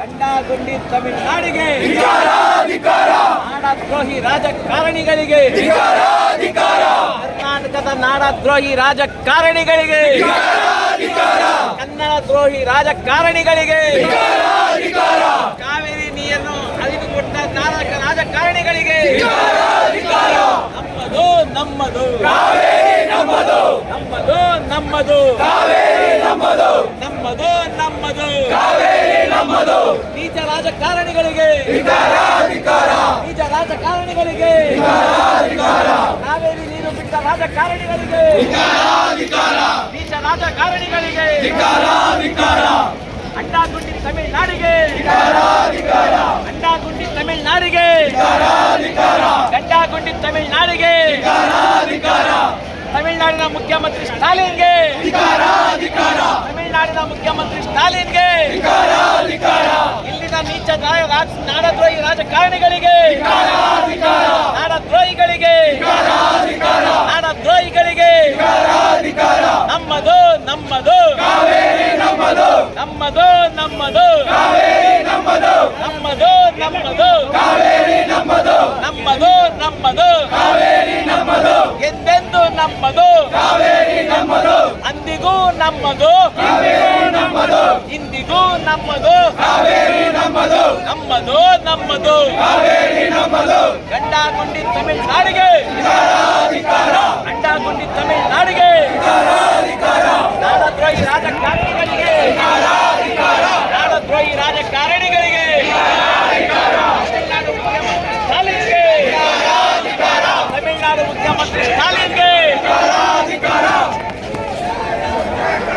ಗಂಡಾಗುಂಡಿ ತಮಿಳುನಾಡಿಗೆ ನಾಡದ್ರೋಹಿ ರಾಜಕಾರಣಿಗಳಿಗೆ, ಕರ್ನಾಟಕದ ನಾಡದ್ರೋಹಿ ರಾಜಕಾರಣಿಗಳಿಗೆ, ಕನ್ನಡ ದ್ರೋಹಿ ರಾಜಕಾರಣಿಗಳಿಗೆ, ಕಾವೇರಿ ನೀರನ್ನು ಅಳಿದುಕೊಟ್ಟ ರಾಜಕಾರಣಿಗಳಿಗೆ ನಮ್ಮದು ನಮ್ಮದು ನಮ್ಮದು ನಮ್ಮದು ನಮ್ಮದು ನಮ್ಮದು ನೀಚ ರಾಜಕಾರಣಿಗಳಿಗೆ, ನೀಚ ರಾಜಕಾರಣಿಗಳಿಗೆ, ಕಾವೇರಿ ನೀರು ಬಿಟ್ಟ ರಾಜಕಾರಣಿಗಳಿಗೆ, ನೀಚ ರಾಜಕಾರಣಿಗಳಿಗೆ, ಅಂಡಾಗುಂಡಿ ತಮಿಳುನಾಡಿಗೆ, ಅಂಡಾಗುಂಡಿ ತಮಿಳುನಾಡಿಗೆ, ಗಂಡಾಗುಂಡಿ ತಮಿಳುನಾಡಿಗೆ, ತಮಿಳುನಾಡಿನ ಮುಖ್ಯಮಂತ್ರಿ ಸ್ಟಾಲಿನ್ಗೆ, ತಮಿಳುನಾಡಿನ ಮುಖ್ಯಮಂತ್ರಿ ಸ್ಟಾಲಿನ್ಗೆ, ಇಲ್ಲಿನ ನೀಚ ನಾಡದ್ರೋಹಿ ರಾಜಕಾರಣಿಗಳಿಗೆ, ನಾಡದ್ರೋಹಿಗಳಿಗೆ, ನಾಡದ್ರೋಹಿಗಳಿಗೆ ನಮ್ಮದು ನಮ್ಮದು ನಮ್ಮದು ನಮ್ಮದು ನಮ್ಮದು ನಮ್ಮದು ನಮ್ಮದು ಎಂದೆಂದು ನಮ್ಮದು, ಅಂದಿಗೂ ನಮ್ಮದು, ಇಂದಿಗೂ ನಮ್ಮದು, ನಮ್ಮದು ನಮ್ಮದು ಗಂಡಾಗುಂಡಿ ತಮಿಳುನಾಡಿಗೆ, ಗಂಡಾಗುಂಡಿ ತಮಿಳುನಾಡಿಗೆ, ನಾಡದ್ರೋಹಿ ರಾಜಕಾರಣಿಗಳಿಗೆ, ನಾಡದ್ರೋಹಿ ರಾಜಕಾರಣಿಗಳಿಗೆ, ತಮಿಳುನಾಡು ಮುಖ್ಯಮಂತ್ರಿ ಸ್ಟಾಲಿನ್ಗೆ,